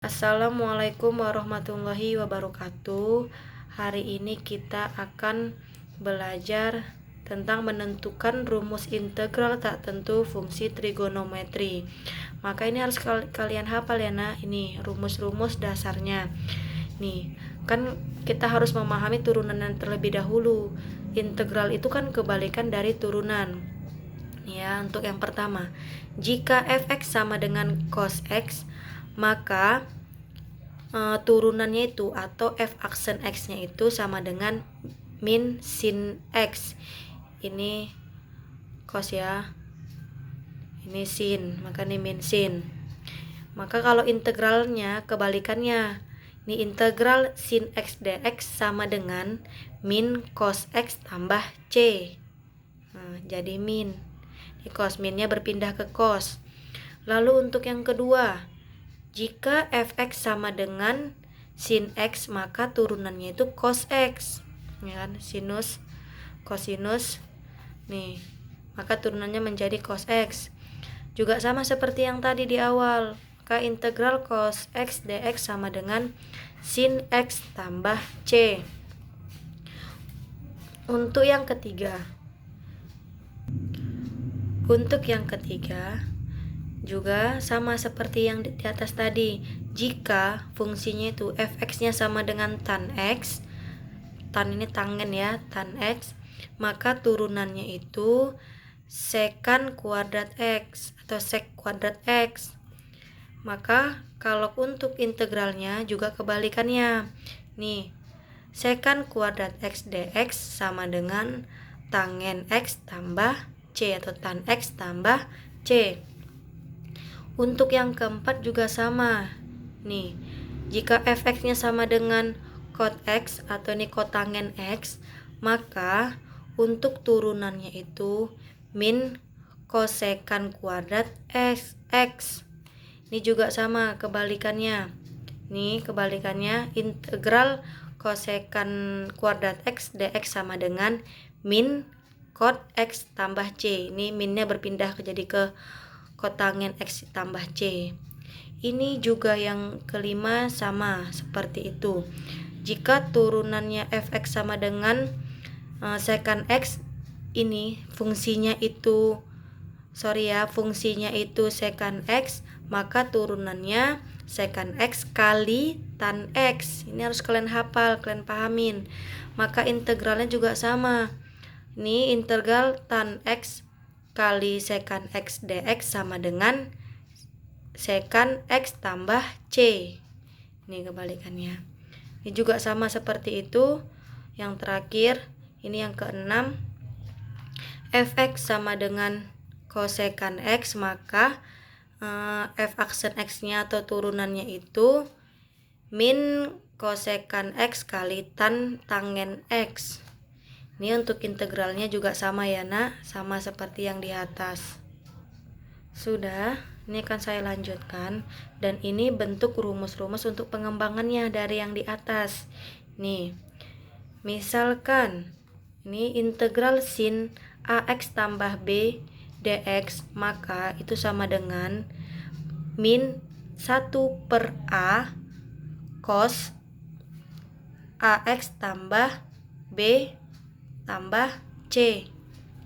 Assalamualaikum warahmatullahi wabarakatuh. Hari ini kita akan belajar tentang menentukan rumus integral tak tentu fungsi trigonometri. Maka ini harus kalian hafal ya nak. Ini rumus-rumus dasarnya. Nih, kan kita harus memahami turunan terlebih dahulu. Integral itu kan kebalikan dari turunan. Ya, untuk yang pertama, jika fx sama dengan cos x, maka turunannya itu atau f aksen x nya itu sama dengan min sin x. Ini cos ya, ini sin, maka ini min sin. Maka kalau integralnya kebalikannya, ini integral sin x dx sama dengan min cos x tambah c. Jadi min, ini cos, minnya berpindah ke cos. Lalu untuk yang kedua, jika fx sama dengan sin x, maka turunannya itu cos x, ya kan? Sinus, kosinus, nih, maka turunannya menjadi cos x. Juga sama seperti yang tadi di awal, maka integral cos x dx sama dengan sin x tambah c. Untuk yang ketiga, juga sama seperti yang di atas tadi. Jika fungsinya itu fx-nya sama dengan tan x, tan ini tangen ya, tan x, maka turunannya itu sekan kuadrat x atau sek kuadrat x. Maka kalau untuk integralnya juga kebalikannya. Nih, sekan kuadrat x dx sama dengan tangen x tambah c atau tan x tambah c. Untuk yang keempat juga sama. Nih, jika fx-nya sama dengan cot x atau ini kotangen x, maka untuk turunannya itu min kosekan kuadrat x. Ini juga sama kebalikannya. Nih, kebalikannya integral kosekan kuadrat x dx sama dengan min cot x tambah c. Ini minnya berpindah jadi ke kotangen x tambah c. Ini juga yang kelima sama seperti itu. Jika turunannya fx sama dengan sekan x, ini fungsinya itu sekan x, maka turunannya sekan x kali tan x. Ini harus kalian hafal, kalian pahamin. Maka integralnya juga sama. Ini integral tan x kali sekan x dx sama dengan sekan x tambah c. Ini kebalikannya. Ini juga sama seperti itu. Yang terakhir, ini yang keenam, fx sama dengan kosekan x, maka f aksen x-nya atau turunannya itu min kosekan x kali tan tangen x. Ini untuk integralnya juga sama ya nak, sama seperti yang di atas. Sudah, ini akan saya lanjutkan. Dan ini bentuk rumus-rumus untuk pengembangannya dari yang di atas. Nih, misalkan ini integral sin ax tambah b dx, maka itu sama dengan min 1/a cos ax tambah b tambah c.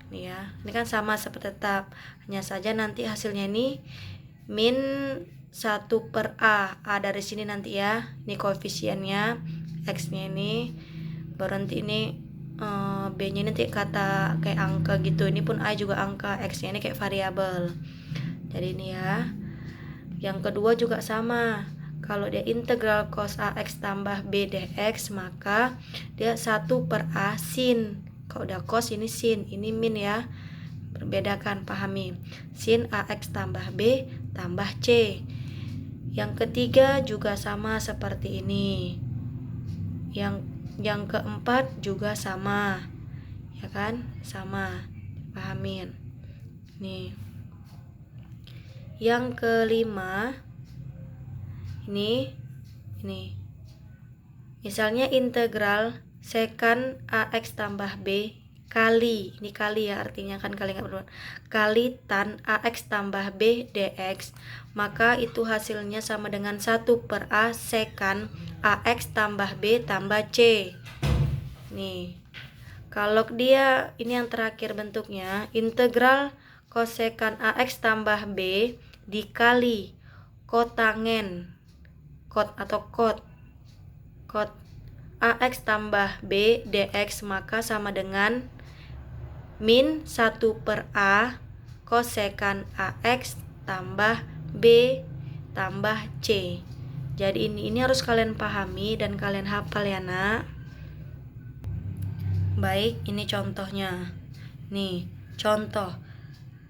Nih ya, ini kan sama seperti tetap, hanya saja nanti hasilnya ini min 1/a. Dari sini nanti ya, ini koefisiennya, x nya ini, baru nanti ini b nya nanti kata kayak angka gitu. Ini pun a juga angka, x nya ini kayak variabel. Jadi ini ya. Yang kedua juga sama. Kalau dia integral cos ax tambah b dx, maka dia 1/a sin. Kalau udah cos ini sin, ini min ya. Bedakan, pahami. Sin ax tambah b tambah c. Yang ketiga juga sama seperti ini. Yang keempat juga sama. Ya kan? Sama. Pahamin. Nih. Yang kelima, ini misalnya integral sekan ax tambah b kali, ini kali ya, artinya kan kali nggak berubah, kali tan AX tambah B DX, maka itu hasilnya sama dengan 1/A sekan AX tambah B tambah C. Nih, kalau dia ini yang terakhir bentuknya, integral kosekan AX tambah B dikali kotangen kot atau kot AX tambah B DX, maka sama dengan min 1/A kosekan AX tambah B tambah C. Jadi ini harus kalian pahami dan kalian hafal ya nak. Baik, ini contohnya. Nih, contoh.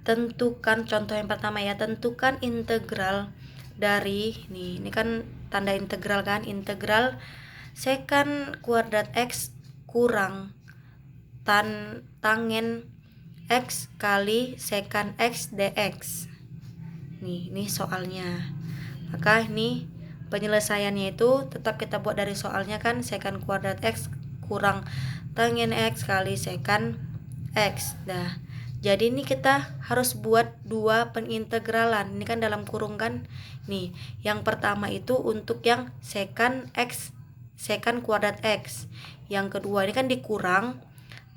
Tentukan contoh yang pertama ya, tentukan integral dari ini kan tanda integral kan, integral sekan kuadrat X kurang tangen X kali sekan X dx. Ini soalnya. Maka ini penyelesaiannya itu tetap kita buat dari soalnya kan, sekan kuadrat X kurang tangen X kali sekan X. Nah, jadi ini kita harus buat dua pengintegralan. Ini kan dalam kurung kan. Nih, yang pertama itu untuk yang sekan X, sekan kuadrat X. Yang kedua ini kan dikurang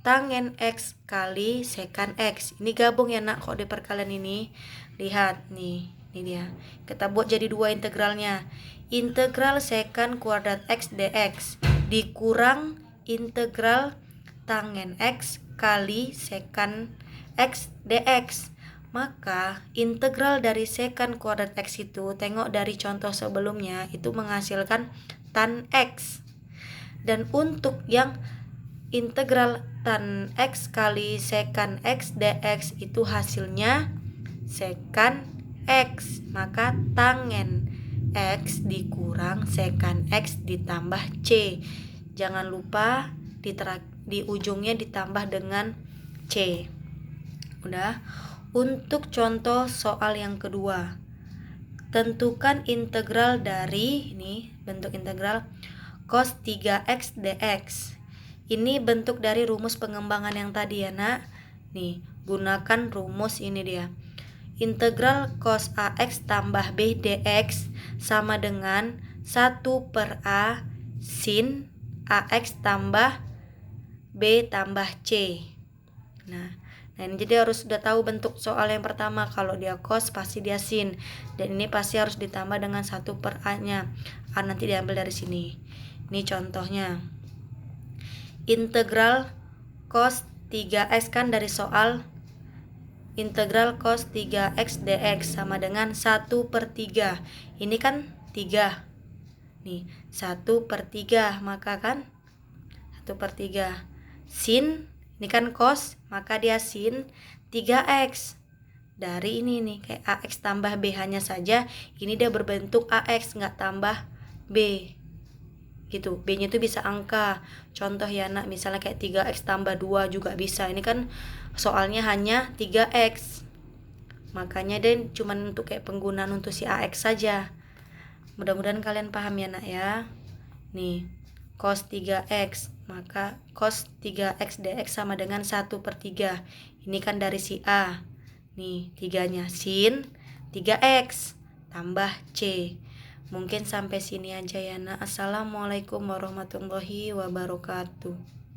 tangen X kali sekan X. Ini gabung ya nak, kok di perkalian ini. Lihat nih, ini dia. Kita buat jadi dua integralnya. Integral sekan kuadrat X dx dikurang integral tangen X kali sekan X dx. Maka integral dari sekan kuadrat X itu, tengok dari contoh sebelumnya, itu menghasilkan tan X. Dan untuk yang integral tan X kali sekan X dx itu hasilnya sekan X, maka tangen X dikurang sekan X ditambah C. Jangan lupa di ujungnya ditambah dengan C. Udah. Untuk contoh soal yang kedua, tentukan integral dari ini bentuk integral cos 3x dx. Ini bentuk dari rumus pengembangan yang tadi ya nak. Nih, gunakan rumus ini dia. Integral cos AX tambah B dx sama dengan 1/A sin AX tambah B tambah C. Nah ini jadi harus sudah tahu bentuk soal yang pertama. Kalau dia cos pasti dia sin, dan ini pasti harus ditambah dengan 1/A nya. Nanti diambil dari sini. Ini contohnya. Integral cos 3x kan dari soal, integral cos 3x dx sama dengan 1/3. Ini kan 3. Nih, 1/3, maka kan 1/3. Sin, ini kan cos, maka dia sin 3x. Dari ini nih, kayak AX tambah B hanya saja, ini dia berbentuk AX, nggak tambah B. Gitu, B-nya itu bisa angka. Contoh ya nak, misalnya kayak 3x tambah 2 juga bisa. Ini kan soalnya hanya 3x. Makanya dia cuman untuk kayak penggunaan untuk si AX saja. Mudah-mudahan kalian paham ya nak ya. Nih, cos 3x, maka cos 3x dx sama dengan 1/3. Ini kan dari si A. Nih, 3-nya sin 3x tambah C. Mungkin sampai sini aja ya nak. Assalamualaikum warahmatullahi wabarakatuh.